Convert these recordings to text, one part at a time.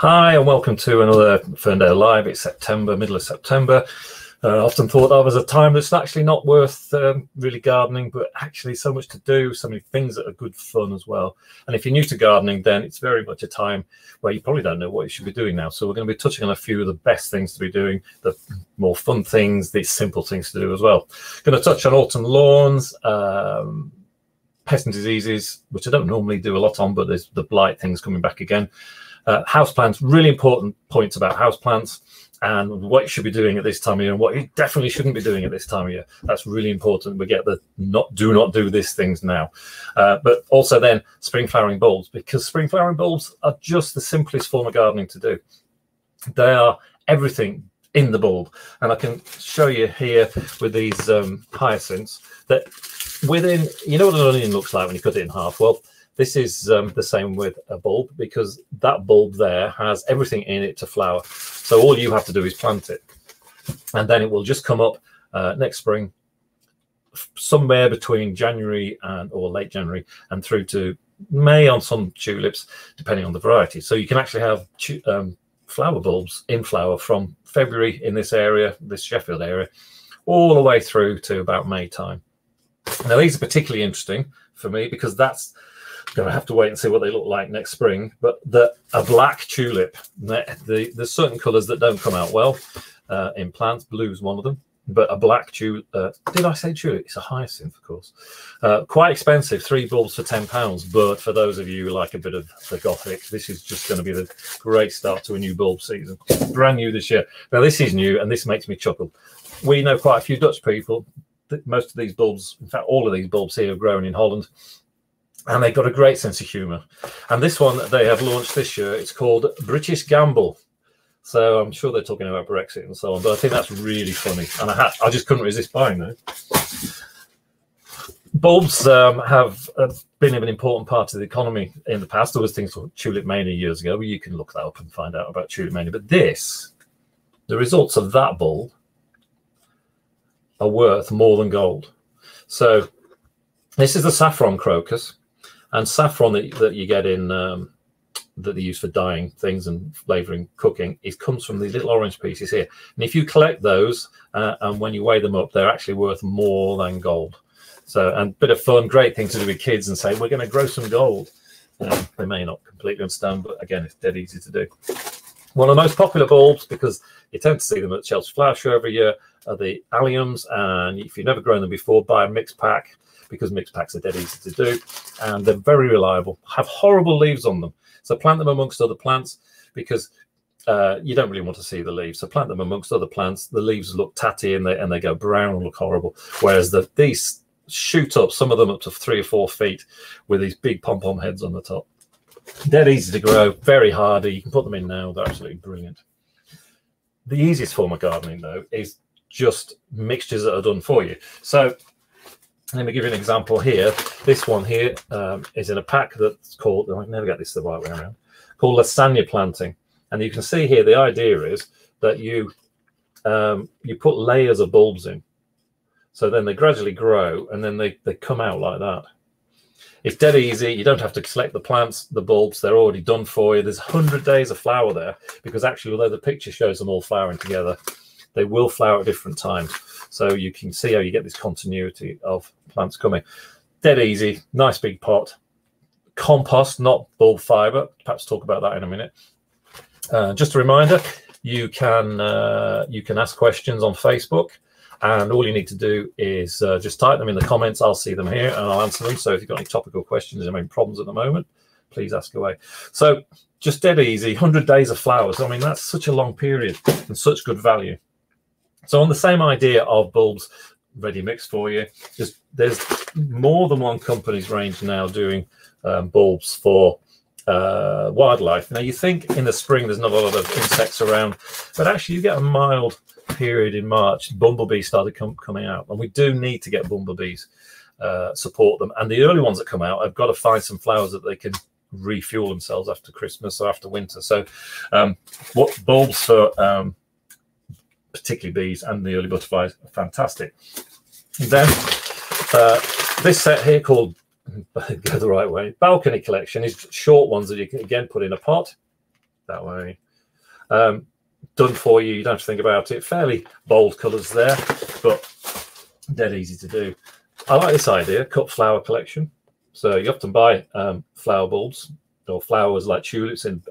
Hi and welcome to another Ferndale Live. It's September, middle of September. Often thought of as a time that's actually not worth really gardening, but actually so much to do, so many things that are good fun as well. And if you're new to gardening, then it's very much a time where you probably don't know what you should be doing now. So we're going to be touching on a few of the best things to be doing, the more fun things, the simple things to do as well. Going to touch on autumn lawns, pests and diseases, which I don't normally do a lot on, but there's the blight things coming back again. Houseplants, really important points about houseplants and what you should be doing at this time of year and what you definitely shouldn't be doing at this time of year. That's really important. We get the do not do these things now. But also then spring flowering bulbs, because spring flowering bulbs are just the simplest form of gardening to do. They are everything in the bulb. And I can show you here with these hyacinths that within, you know what an onion looks like when you cut it in half? Well, this is the same with a bulb, because that bulb there has everything in it to flower. So all you have to do is plant it. And then it will just come up next spring, somewhere between January or late January and through to May on some tulips, depending on the variety. So you can actually have flower bulbs in flower from February in this area, this Sheffield area, all the way through to about May time. Now, these are particularly interesting for me because that's going to have to wait and see what they look like next spring. But a black tulip, there's certain colours that don't come out well in plants. Blue's one of them. But a black tulip, did I say tulip? It's a hyacinth, of course. Quite expensive, 3 bulbs for £10. But for those of you who like a bit of the Gothic, this is just going to be the great start to a new bulb season. Brand new this year. Now, this is new, and this makes me chuckle. We know quite a few Dutch people. Most of these bulbs, in fact, all of these bulbs here are grown in Holland. And they've got a great sense of humour. And this one that they have launched this year, it's called British Gamble. So I'm sure they're talking about Brexit and so on, but I think that's really funny. And I just couldn't resist buying those. Bulbs have been an important part of the economy in the past. There was things called Tulip Mania years ago, but you can look that up and find out about Tulip Mania. But the results of that bulb are worth more than gold. So this is the Saffron crocus. And saffron that you get in, that they use for dyeing things and flavouring cooking, it comes from these little orange pieces here. And if you collect those, and when you weigh them up, they're actually worth more than gold. So, and a bit of fun, great thing to do with kids and say, we're going to grow some gold. They may not completely understand, but again, it's dead easy to do. One of the most popular bulbs, because you tend to see them at Chelsea Flower Show every year, are the alliums. And if you've never grown them before, buy a mixed pack, because mixed packs are dead easy to do, and they're very reliable. Have horrible leaves on them, so plant them amongst other plants, because you don't really want to see the leaves. So plant them amongst other plants. The leaves look tatty and they go brown and look horrible. Whereas these shoot up, some of them up to 3 or 4 feet, with these big pom-pom heads on the top. Dead easy to grow, very hardy. You can put them in now. They're absolutely brilliant. The easiest form of gardening, though, is just mixtures that are done for you. So let me give you an example here. This one here is in a pack that's called, I never get this the right way around, called lasagna planting. And you can see here the idea is that you put layers of bulbs in. So then they gradually grow and then they come out like that. It's dead easy. You don't have to select the plants, the bulbs. They're already done for you. There's 100 days of flower there, because actually, although the picture shows them all flowering together, they will flower at different times. So you can see how you get this continuity of plants coming. Dead easy, nice big pot. Compost, not bulb fibre. Perhaps talk about that in a minute. Just a reminder, you can ask questions on Facebook, and all you need to do is just type them in the comments. I'll see them here and I'll answer them. So if you've got any topical questions or any problems at the moment, please ask away. So just dead easy, 100 days of flowers. I mean, that's such a long period and such good value. So on the same idea of bulbs ready mixed for you, there's more than one company's range now doing bulbs for wildlife. Now, you think in the spring there's not a lot of insects around, but actually you get a mild period in March. Bumblebees started coming out, and we do need to get bumblebees, support them. And the early ones that come out, I've got to find some flowers that they can refuel themselves after Christmas or after winter. So what bulbs for particularly bees and the early butterflies are fantastic. And then this set here called, go the right way, balcony collection, is short ones that you can again put in a pot. that way. Done for you. You don't have to think about it. Fairly bold colours there, but dead easy to do. I like this idea, cut flower collection. So you often buy flower bulbs or flowers like tulips in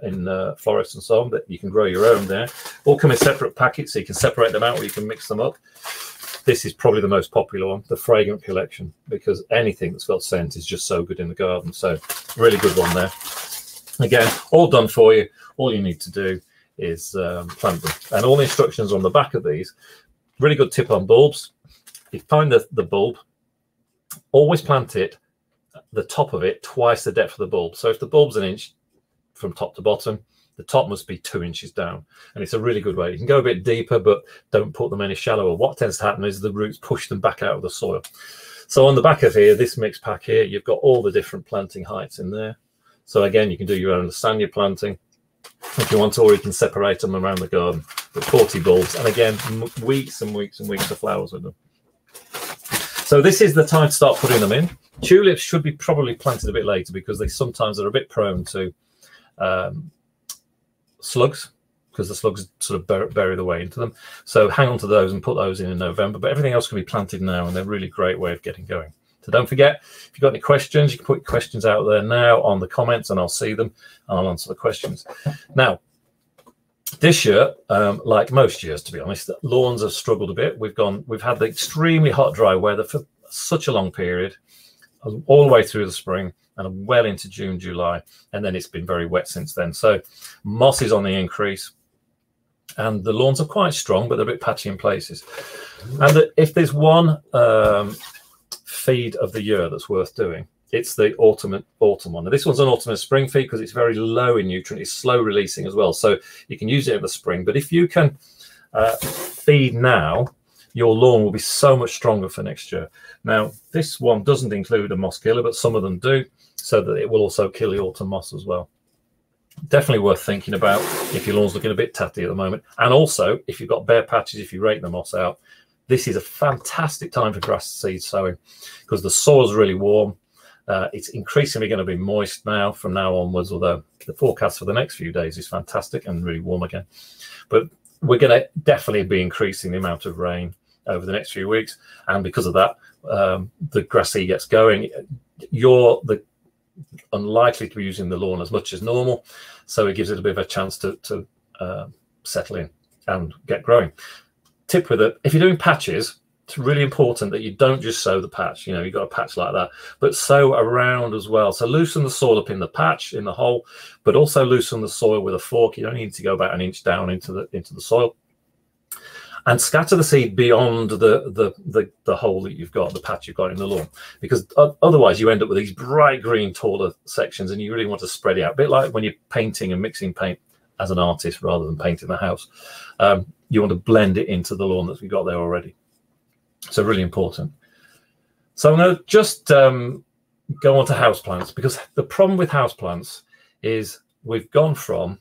florists and so on, but you can grow your own there. All come in separate packets, so you can separate them out or you can mix them up. This is probably the most popular one, the fragrant collection, because anything that's got scent is just so good in the garden. So really good one there. Again, all done for you. All you need to do is plant them. And all the instructions on the back of these. Really good tip on bulbs. You find the bulb, always plant it, the top of it, twice the depth of the bulb. So if the bulb's 1 inch from top to bottom, the top must be 2 inches down. And it's a really good way. You can go a bit deeper, but don't put them any shallower. What tends to happen is the roots push them back out of the soil. So on the back of here, this mixed pack here, you've got all the different planting heights in there. So again, you can do your own stand you're planting if you want to, or you can separate them around the garden. But 40 bulbs, and again, weeks and weeks and weeks of flowers with them. So this is the time to start putting them in. Tulips should be probably planted a bit later because they sometimes are a bit prone to slugs, because the slugs sort of bury the way into them. So hang on to those and put those in November. But everything else can be planted now, and they're a really great way of getting going. So don't forget, if you've got any questions, you can put your questions out there now on the comments, and I'll see them and I'll answer the questions. Now, this year, like most years, to be honest, lawns have struggled a bit. We've had the extremely hot, dry weather for such a long period, all the way through the spring and well into June, July, and then it's been very wet since then. So moss is on the increase, and the lawns are quite strong, but they're a bit patchy in places. And if there's one feed of the year that's worth doing, it's the autumn one. Now, this one's an autumn and spring feed because it's very low in nutrient. It's slow releasing as well, so you can use it in the spring. But if you can feed now, your lawn will be so much stronger for next year. Now, this one doesn't include a moss killer, but some of them do, so that it will also kill the autumn moss as well. Definitely worth thinking about if your lawn's looking a bit tatty at the moment. And also, if you've got bare patches, if you rake the moss out, this is a fantastic time for grass seed sowing because the soil's really warm. It's increasingly going to be moist now from now onwards, although the forecast for the next few days is fantastic and really warm again. But we're going to definitely be increasing the amount of rain over the next few weeks, and because of that, the grass seed gets going. You're unlikely to be using the lawn as much as normal, so it gives it a bit of a chance to settle in and get growing. Tip with it, if you're doing patches, it's really important that you don't just sow the patch. You know, you've got a patch like that, but sow around as well. So loosen the soil up in the patch, in the hole, but also loosen the soil with a fork. You don't need to go about 1 inch down into the soil, and scatter the seed beyond the hole that you've got, the patch you've got in the lawn, because otherwise you end up with these bright green taller sections, and you really want to spread it out, a bit like when you're painting and mixing paint as an artist rather than painting the house. You want to blend it into the lawn that we've got there already. So really important. So I'm going to just go on to houseplants, because the problem with houseplants is we've gone from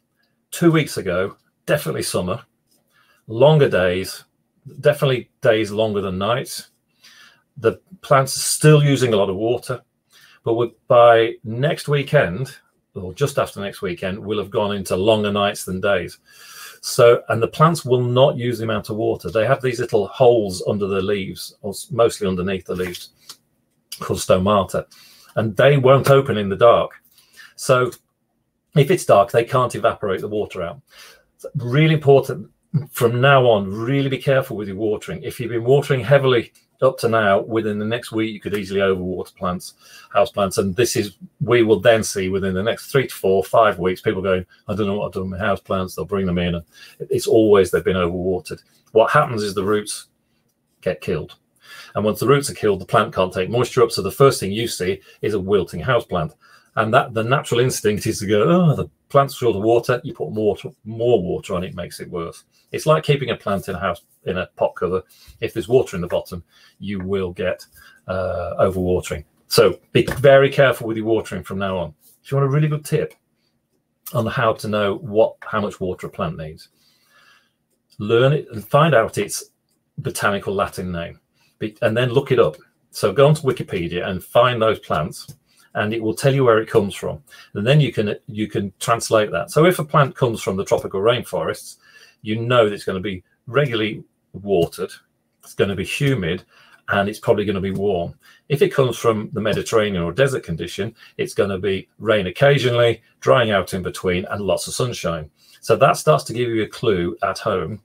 2 weeks ago, definitely summer, longer days, definitely days longer than nights. The plants are still using a lot of water, but by next weekend, or just after next weekend, we'll have gone into longer nights than days. So, and the plants will not use the amount of water. They have these little holes under the leaves, or mostly underneath the leaves, called stomata, and they won't open in the dark. So if it's dark, they can't evaporate the water out. It's really important from now on, really be careful with your watering. If you've been watering heavily up to now, within the next week, you could easily overwater plants, house plants. And this is, we will then see within the next 3 to 4, 5 weeks, people going, I don't know what I've done with house plants. They'll bring them in, and it's always they've been overwatered. What happens is the roots get killed. And once the roots are killed, the plant can't take moisture up. So the first thing you see is a wilting house plant. And that the natural instinct is to go, oh, the plant's short of water. You put more water on it, makes it worse. It's like keeping a plant in a house, in a pot cover. If there's water in the bottom, you will get overwatering. So be very careful with your watering from now on. If you want a really good tip on how to know how much water a plant needs, learn it and find out its botanical Latin name, and then look it up. So go onto Wikipedia and find those plants and it will tell you where it comes from. And then you can translate that. So if a plant comes from the tropical rainforests, you know that it's going to be regularly watered, it's going to be humid, and it's probably going to be warm. If it comes from the Mediterranean or desert condition, it's going to be rain occasionally, drying out in between, and lots of sunshine. So that starts to give you a clue at home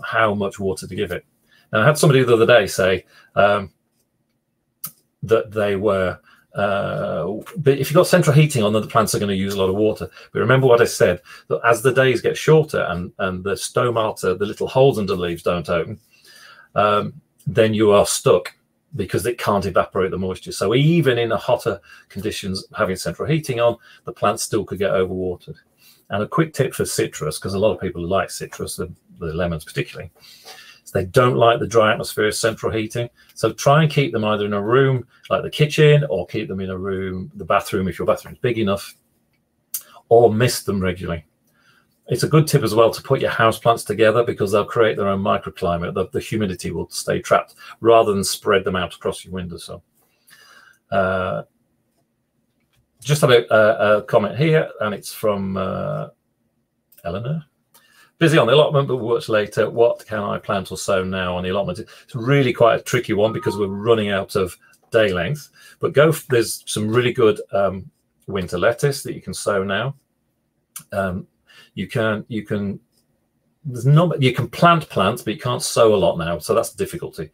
how much water to give it. Now, I had somebody the other day say that they were, but if you've got central heating on, then the plants are going to use a lot of water. But remember what I said, that as the days get shorter and the stomata, the little holes under the leaves, don't open, then you are stuck because it can't evaporate the moisture. So even in the hotter conditions, having central heating on, the plants still could get overwatered. And a quick tip for citrus, because a lot of people like citrus, the lemons particularly, is they don't like the dry atmosphere of central heating. So try and keep them either in a room like the kitchen, or keep them in a room, the bathroom, if your bathroom is big enough, or mist them regularly. It's a good tip as well to put your houseplants together, because they'll create their own microclimate. The humidity will stay trapped rather than spread them out across your windowsill. Just had a comment here, and it's from Eleanor. Busy on the allotment, but works later. What can I plant or sow now on the allotment? It's really quite a tricky one because we're running out of day length. But there's some really good winter lettuce that you can sow now. You can plant plants, but you can't sow a lot now, so that's the difficulty.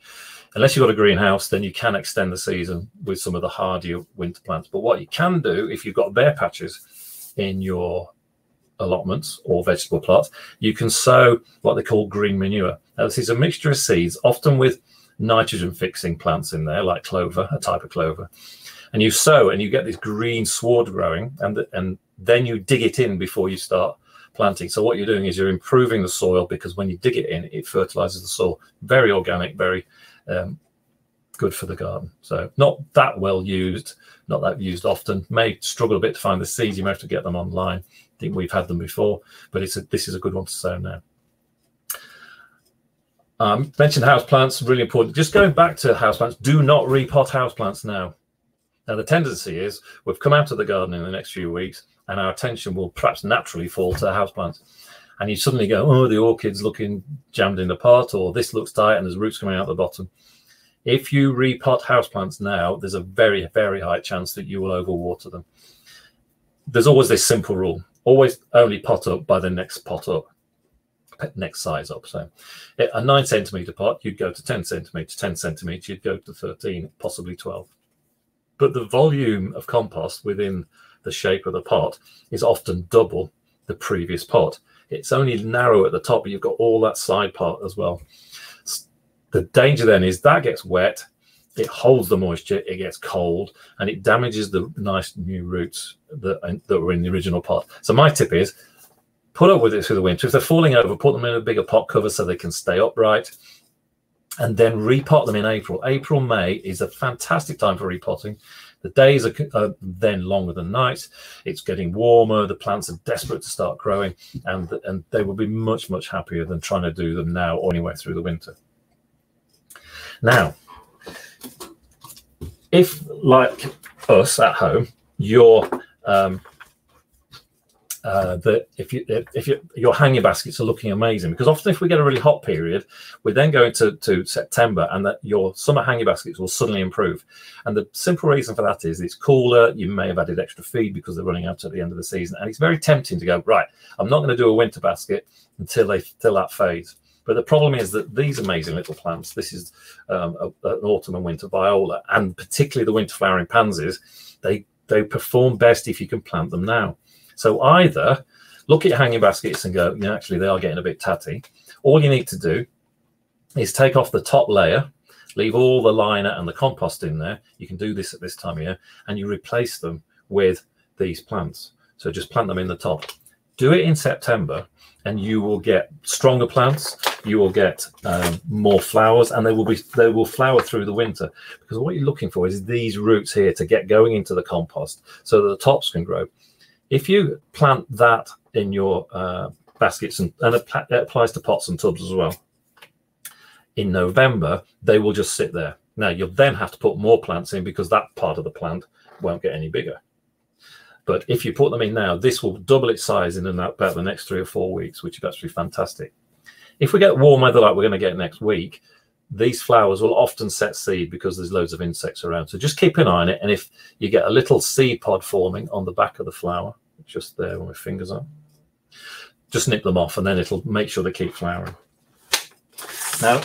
Unless you've got a greenhouse, then you can extend the season with some of the hardier winter plants. But what you can do, if you've got bare patches in your allotments or vegetable plots, you can sow what they call green manure. Now, this is a mixture of seeds, often with nitrogen fixing plants in there, like clover, a type of clover. And you sow and you get this green sward growing, and then you dig it in before you start planting. So what you're doing is you're improving the soil, because when you dig it in, it fertilizes the soil. Very organic, very good for the garden. So not that well used, not that used often. May struggle a bit to find the seeds. You may have to get them online. I think we've had them before, but this is a good one to sow now. Mentioned houseplants, really important. Just going back to houseplants, do not repot houseplants now. Now, the tendency is we've come out of the garden in the next few weeks, and our attention will perhaps naturally fall to houseplants. And you suddenly go, oh, the orchid's looking jammed in the pot, or this looks tight and there's roots coming out the bottom. If you repot houseplants now, there's a very, very high chance that you will overwater them. There's always this simple rule: always only pot up by the next pot up, next size up. So a 9 centimetre pot, you'd go to 10 centimetres, 10 centimetres, you'd go to 13, possibly 12. But the volume of compost within the shape of the pot is often double the previous pot. It's only narrow at the top, but you've got all that side part as well. The danger then is that gets wet, it holds the moisture, it gets cold, and it damages the nice new roots that were in the original pot. So my tip is put up with it through the winter. If they're falling over, put them in a bigger pot cover so they can stay upright, and then repot them in April. April, May is a fantastic time for repotting. The days are then longer than nights. It's getting warmer. The plants are desperate to start growing, and they will be much, much happier than trying to do them now or anywhere through the winter. Now, if, like us at home, your your hanging baskets are looking amazing, because often if we get a really hot period, we then go into September, and that your summer hanging baskets will suddenly improve. And the simple reason for that is it's cooler. You may have added extra feed because they're running out at the end of the season, and it's very tempting to go, right, I'm not going to do a winter basket until that phase. But the problem is that these amazing little plants, this is an autumn and winter viola, and particularly the winter flowering pansies, they perform best if you can plant them now. So either look at your hanging baskets and go, yeah, actually they are getting a bit tatty. All you need to do is take off the top layer, leave all the liner and the compost in there. You can do this at this time of year, and you replace them with these plants. So just plant them in the top. Do it in September, and you will get stronger plants. You will get more flowers, and they will flower through the winter, because what you're looking for is these roots here to get going into the compost so that the tops can grow. If you plant that in your baskets, and it applies to pots and tubs as well, in November, they will just sit there. Now, you'll then have to put more plants in, because that part of the plant won't get any bigger. But if you put them in now, this will double its size in about the next 3 or 4 weeks, which is actually fantastic. If we get warm weather like we're going to get next week, these flowers will often set seed because there's loads of insects around. So just keep an eye on it. And if you get a little seed pod forming on the back of the flower, just there where my fingers are, just nip them off and then it'll make sure they keep flowering. Now,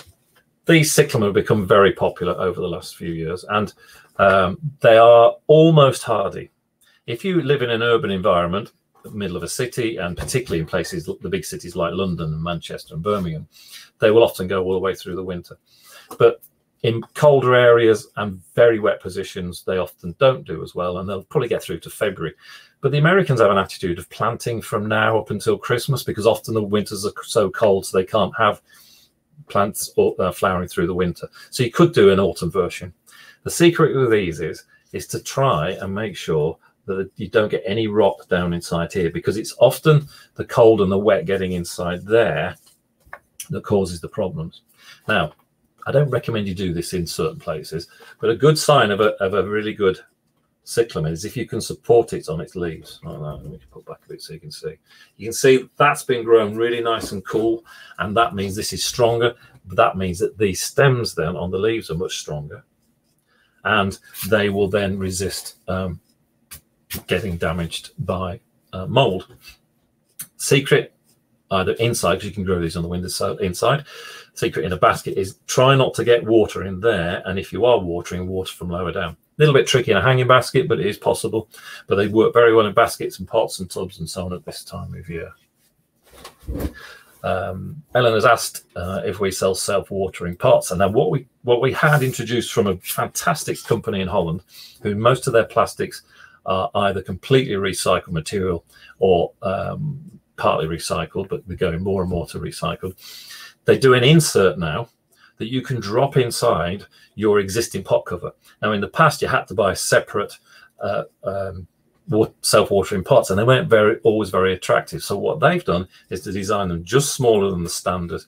these cyclamen have become very popular over the last few years, and they are almost hardy. If you live in an urban environment, the middle of a city, and particularly in places, the big cities like London and Manchester and Birmingham, they will often go all the way through the winter. But in colder areas and very wet positions, they often don't do as well, and they'll probably get through to February. But the Americans have an attitude of planting from now up until Christmas, because often the winters are so cold, so they can't have plants flowering through the winter. So you could do an autumn version. The secret with these is to try and make sure that you don't get any rot down inside here, because it's often the cold and the wet getting inside there that causes the problems. Now, I don't recommend you do this in certain places, but a good sign of a really good cyclamen is if you can support it on its leaves like that. Let me put back a bit so you can see. You can see that's been grown really nice and cool, and that means this is stronger. But that means that the stems then on the leaves are much stronger, and they will then resist getting damaged by mold. Secret, either inside, because you can grow these on the window inside. Secret in a basket is try not to get water in there, and if you are watering, water from lower down. A little bit tricky in a hanging basket, but it is possible. But they work very well in baskets and pots and tubs and so on at this time of year. Ellen has asked if we sell self-watering pots, and now what we had introduced from a fantastic company in Holland, who most of their plastics are either completely recycled material or partly recycled, but we're going more and more to recycled. They do an insert now that you can drop inside your existing pot cover. Now, in the past, you had to buy separate self-watering pots, and they weren't always very attractive. So what they've done is to design them just smaller than the standard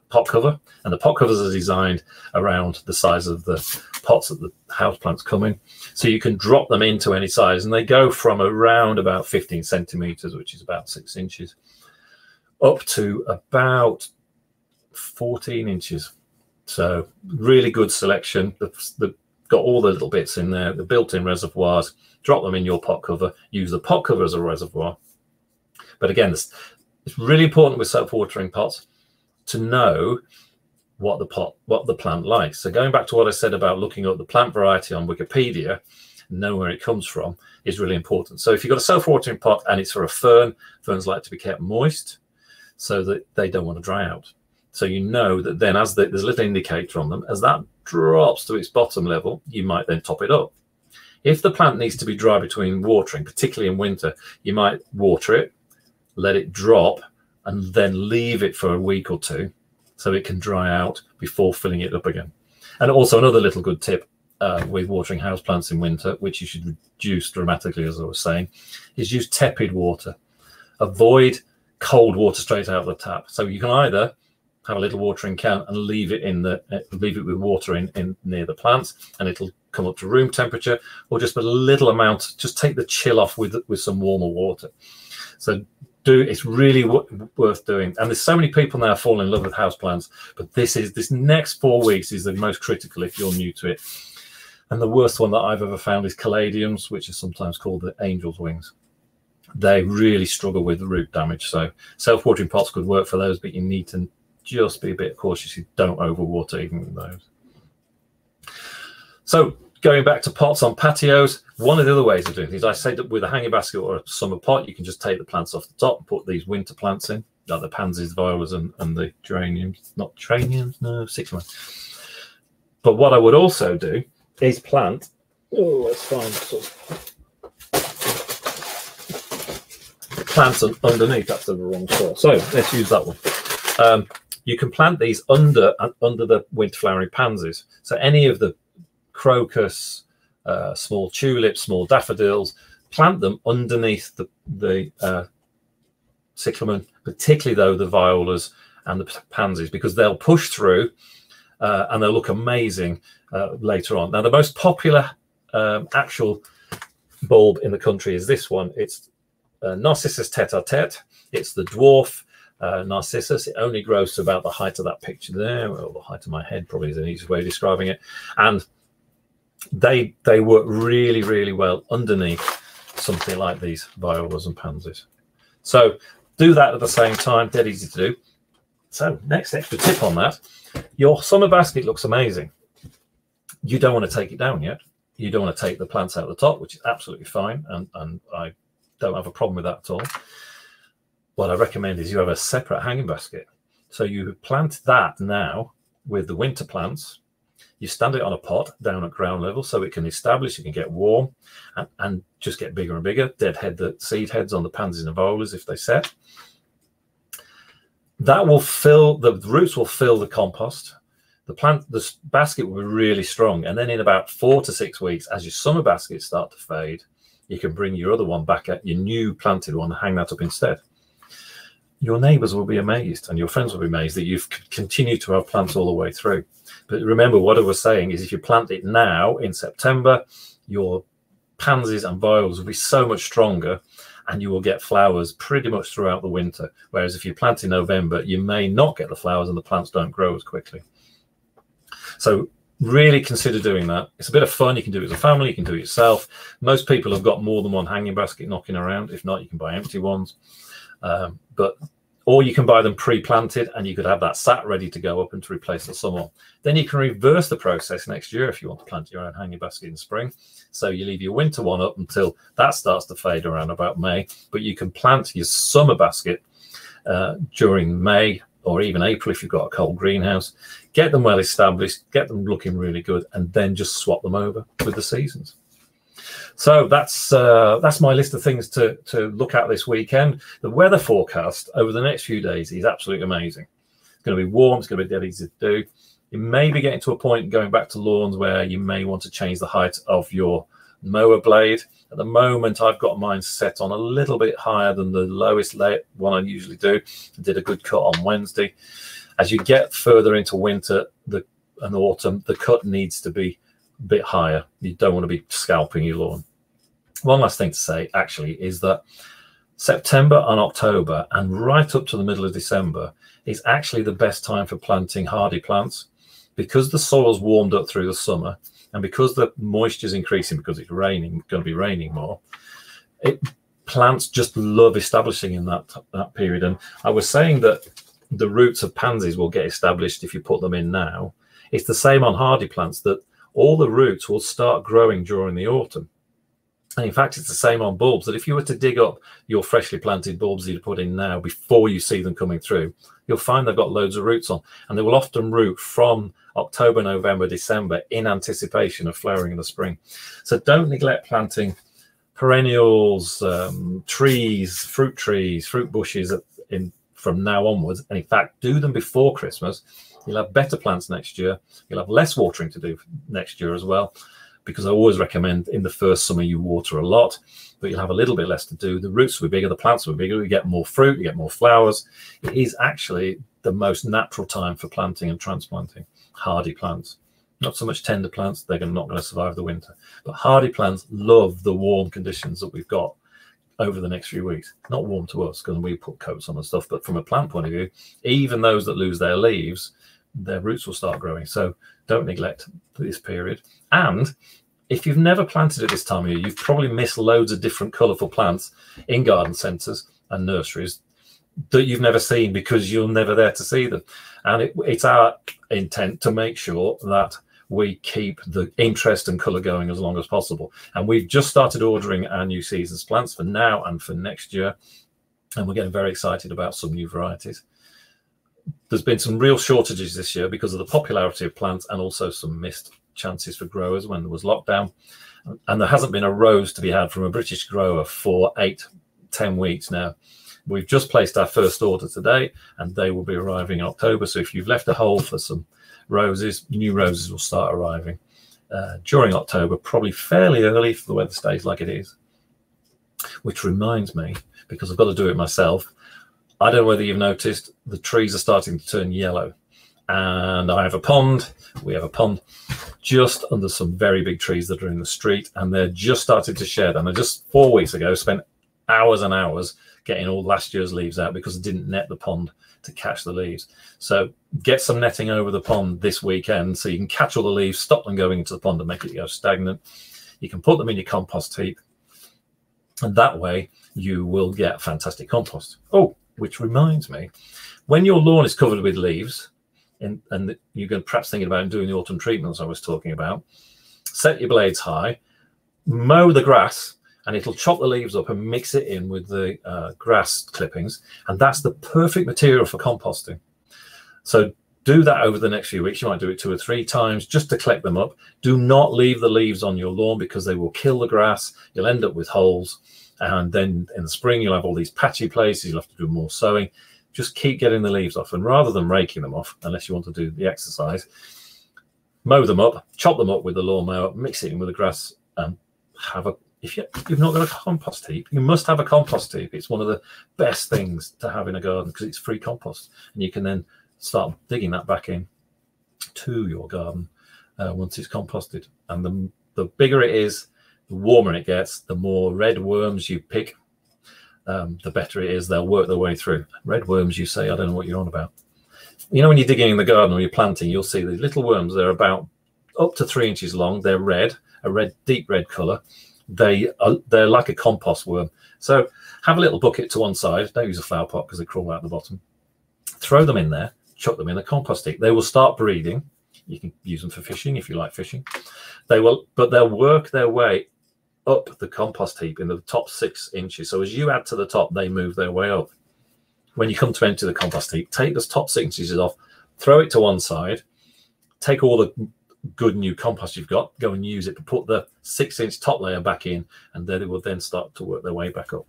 pot cover, and the pot covers are designed around the size of the pots that the houseplants come in, so you can drop them into any size, and they go from around about 15 centimeters, which is about 6 inches, up to about 14 inches. So really good selection. They've got all the little bits in there, the built-in reservoirs. Drop them in your pot cover, use the pot cover as a reservoir. But again, it's really important with self-watering pots to know what the plant likes. So going back to what I said about looking up the plant variety on Wikipedia, know where it comes from is really important. So if you've got a self-watering pot and it's for a fern, ferns like to be kept moist so that they don't want to dry out. So you know that then there's a little indicator on them, as that drops to its bottom level, you might then top it up. If the plant needs to be dry between watering, particularly in winter, you might water it, let it drop, and then leave it for a week or two so it can dry out before filling it up again. And also another little good tip with watering houseplants in winter, which you should reduce dramatically, as I was saying, is use tepid water. Avoid cold water straight out of the tap. So you can either have a little watering can and leave it with water in near the plants, and it'll come up to room temperature, or just a little amount, just take the chill off with some warmer water. So it's really worth doing. And there's so many people now falling in love with houseplants, but this next 4 weeks is the most critical if you're new to it. And the worst one that I've ever found is caladiums, which is sometimes called the angel's wings. They really struggle with root damage. So self-watering pots could work for those, but you need to just be a bit cautious. You don't overwater even with those. So going back to pots on patios, one of the other ways of doing things, I say that with a hanging basket or a summer pot, you can just take the plants off the top and put these winter plants in, like the pansies, violas, and the geraniums. Not geraniums, no, cyclamen. But what I would also do is plant, let's find some plants underneath. That's the wrong soil. So let's use that one. You can plant these under the winter flowering pansies. So any of the crocus, small tulips, small daffodils, plant them underneath the cyclamen, particularly though the violas and the pansies, because they'll push through and they'll look amazing later on. Now, the most popular actual bulb in the country is this one. It's Narcissus tete-a-tete. It's the dwarf Narcissus. It only grows to about the height of that picture there. Well, the height of my head probably is an easiest way of describing it. And they work really, really well underneath something like these violas and pansies. So do that at the same time. Dead easy to do. So next extra tip on that, your summer basket looks amazing. You don't want to take it down yet. You don't want to take the plants out of the top, which is absolutely fine. And I don't have a problem with that at all. What I recommend is you have a separate hanging basket. So you plant that now with the winter plants. You stand it on a pot down at ground level so it can establish, it can get warm and just get bigger and bigger. Deadhead the seed heads on the pansies and violas if they set. That will fill, the roots will fill the compost. The basket will be really strong. And then in about 4 to 6 weeks, as your summer baskets start to fade, you can bring your other one back at your new planted one and hang that up instead. Your neighbors will be amazed and your friends will be amazed that you've continued to have plants all the way through. But remember, what I was saying is if you plant it now in September, your pansies and violas will be so much stronger and you will get flowers pretty much throughout the winter. Whereas if you plant in November, you may not get the flowers and the plants don't grow as quickly. So really consider doing that. It's a bit of fun. You can do it as a family. You can do it yourself. Most people have got more than one hanging basket knocking around. If not, you can buy empty ones. Or you can buy them pre-planted and you could have that sat ready to go up and to replace the summer. Then you can reverse the process next year if you want to plant your own hanging basket in spring. So you leave your winter one up until that starts to fade around about May, but you can plant your summer basket during May or even April if you've got a cold greenhouse. Get them well established, get them looking really good, and then just swap them over with the seasons. So that's my list of things to look at this weekend. The weather forecast over the next few days is absolutely amazing. It's going to be warm. It's going to be dead easy to do. You may be getting to a point going back to lawns where you may want to change the height of your mower blade. At the moment, I've got mine set on a little bit higher than the lowest one I usually do. I did a good cut on Wednesday. As you get further into winter and autumn, the cut needs to be a bit higher. You don't want to be scalping your lawn. One last thing to say, actually, is that September and October and right up to the middle of December is actually the best time for planting hardy plants because the soil's warmed up through the summer and because the moisture is increasing because it's raining, going to be raining more. Plants just love establishing in that period. And I was saying that the roots of pansies will get established if you put them in now. It's the same on hardy plants, that all the roots will start growing during the autumn. And in fact, it's the same on bulbs, that if you were to dig up your freshly planted bulbs that you put in now before you see them coming through, you'll find they've got loads of roots on, and they will often root from October, November, December in anticipation of flowering in the spring. So don't neglect planting perennials, trees, fruit bushes from now onwards. And in fact, do them before Christmas. You'll have better plants next year. You'll have less watering to do next year as well, because I always recommend in the first summer you water a lot, but you'll have a little bit less to do. The roots will be bigger, the plants will be bigger, you get more fruit, you get more flowers. It is actually the most natural time for planting and transplanting hardy plants. Not so much tender plants, they're not going to survive the winter. But hardy plants love the warm conditions that we've got over the next few weeks. Not warm to us because we put coats on and stuff, but from a plant point of view, even those that lose their leaves, their roots will start growing. So don't neglect this period. And if you've never planted at this time of year, you've probably missed loads of different colourful plants in garden centres and nurseries that you've never seen because you're never there to see them. And it's our intent to make sure that we keep the interest and colour going as long as possible. And we've just started ordering our new seasons plants for now and for next year. And we're getting very excited about some new varieties. There's been some real shortages this year because of the popularity of plants and also some missed chances for growers when there was lockdown. And there hasn't been a rose to be had from a British grower for 8-10 weeks now. We've just placed our first order today and they will be arriving in October. So if you've left a hole for some roses, new roses will start arriving during October, probably fairly early if the weather stays like it is. Which reminds me, because I've got to do it myself, I don't know whether you've noticed, the trees are starting to turn yellow. and I have a pond. We have a pond just under some very big trees that are in the street, and they're just starting to shed. And I just 4 weeks ago spent hours and hours getting all last year's leaves out because I didn't net the pond to catch the leaves. So get some netting over the pond this weekend so you can catch all the leaves, stop them going into the pond and make it go stagnant. You can put them in your compost heap, and that way you will get fantastic compost. Oh, which reminds me, when your lawn is covered with leaves, and you're going to perhaps thinking about doing the autumn treatments I was talking about, set your blades high, mow the grass, and it'll chop the leaves up and mix it in with the grass clippings, and that's the perfect material for composting. So do that over the next few weeks. You might do it 2 or 3 times just to collect them up. Do not leave the leaves on your lawn because they will kill the grass. You'll end up with holes, and then in the spring you'll have all these patchy places. You'll have to do more sowing. Just keep getting the leaves off, and rather than raking them off, unless you want to do the exercise, mow them up, chop them up with the lawnmower, mix it in with the grass, and have a, if you've not got a compost heap, you must have a compost heap. It's one of the best things to have in a garden because it's free compost, and you can then start digging that back in to your garden once it's composted. And the bigger it is, the warmer it gets, the more red worms you pick, the better it is. They'll work their way through. Red worms, you say? I don't know what you're on about. You know, when you're digging in the garden or you're planting, you'll see these little worms. They're about up to 3 inches long. They're red, a red, deep red colour. They're like a compost worm. So have a little bucket to one side. Don't use a flower pot because they crawl out the bottom. Throw them in there. Chuck them in a compost heap. They will start breeding. You can use them for fishing if you like fishing. But they'll work their way up the compost heap in the top 6 inches. So as you add to the top, they move their way up. When you come to empty the compost heap, take the top 6 inches off, throw it to one side, take all the good new compost you've got, go and use it to put the 6-inch top layer back in, and then it will then start to work their way back up.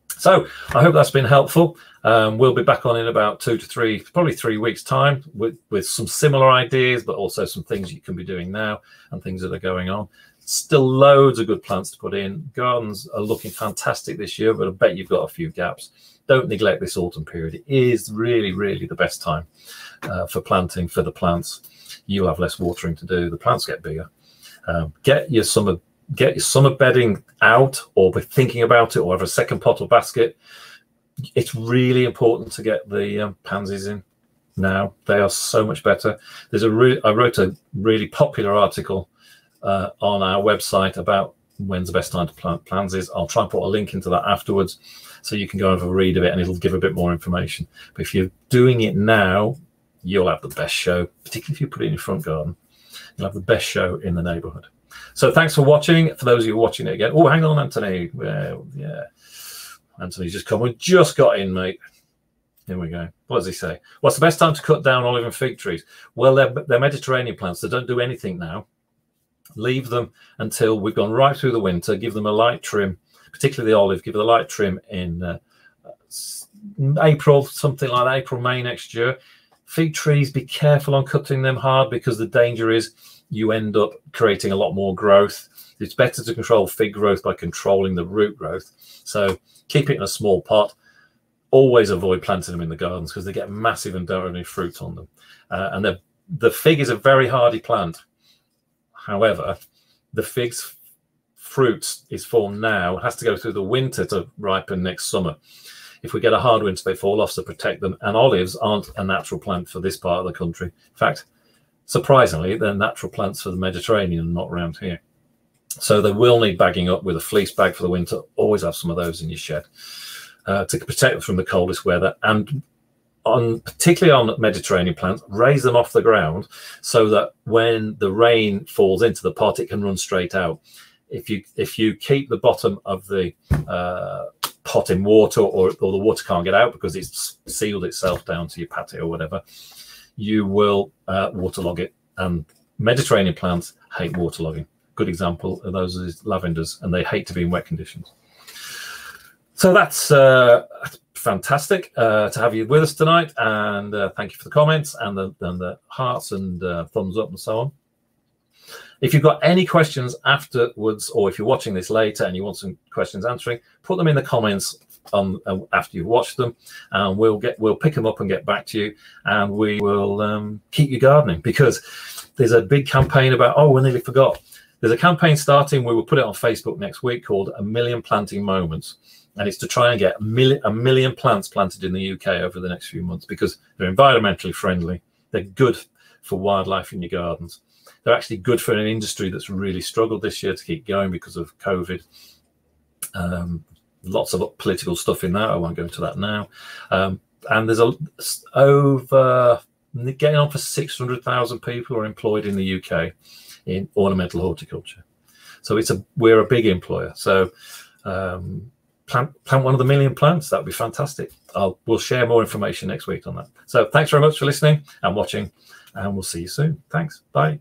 So I hope that's been helpful. We'll be back on in about 2 to 3, probably 3 weeks time with some similar ideas, but also some things you can be doing now and things that are going on. Still loads of good plants to put in. Gardens are looking fantastic this year, but I bet you've got a few gaps. Don't neglect this autumn period. It is really, really the best time for planting for the plants. You'll have less watering to do. The plants get bigger. Get your summer bedding out, or be thinking about it, or have a second pot or basket. It's really important to get the pansies in now. They are so much better. I wrote a really popular article on our website about when's the best time to plant pansies. I'll try and put a link into that afterwards so you can go and have a read of it, and it'll give a bit more information. But if you're doing it now, you'll have the best show, particularly if you put it in your front garden. You'll have the best show in the neighborhood. So thanks for watching. For those of you watching it again, oh, hang on, Anthony. Well, yeah, Anthony's just come. We just got in, mate. Here we go. What does he say? What's the best time to cut down olive and fig trees? Well, they're Mediterranean plants. They don't do anything now. Leave them until we've gone right through the winter. Give them a light trim, particularly the olive. Give it a light trim in April, something like that, April, May next year. Fig trees, be careful on cutting them hard, because the danger is you end up creating a lot more growth. It's better to control fig growth by controlling the root growth. So keep it in a small pot. Always avoid planting them in the gardens because they get massive and don't have any fruit on them. And the fig is a very hardy plant. However, the fig's fruit is formed now. It has to go through the winter to ripen next summer. If we get a hard winter, they fall off, so protect them. And olives aren't a natural plant for this part of the country. In fact, surprisingly, they're natural plants for the Mediterranean, not around here. So they will need bagging up with a fleece bag for the winter. Always have some of those in your shed to protect them from the coldest weather. And particularly on Mediterranean plants, raise them off the ground so that when the rain falls into the pot, it can run straight out. If you keep the bottom of the pot in water, or the water can't get out because it's sealed itself down to your patio or whatever, you will waterlog it. And Mediterranean plants hate waterlogging. Good example of those is lavenders, and they hate to be in wet conditions. So that's fantastic to have you with us tonight, and thank you for the comments and the hearts and thumbs up and so on. If you've got any questions afterwards, or if you're watching this later and you want some questions answering, put them in the comments on after you've watched them, and we'll pick them up and get back to you, and we will keep you gardening, because there's a big campaign about, oh, we nearly forgot. There's a campaign starting. We will put it on Facebook next week called A Million Planting Moments. And it's to try and get a million plants planted in the UK over the next few months, because they're environmentally friendly. They're good for wildlife in your gardens. They're actually good for an industry that's really struggled this year to keep going because of COVID. Lots of political stuff in that. I won't go into that now. And there's over getting on for 600,000 people are employed in the UK in ornamental horticulture. So we're a big employer. So plant one of the million plants. That would be fantastic. We'll share more information next week on that. So thanks very much for listening and watching, and we'll see you soon. Thanks. Bye.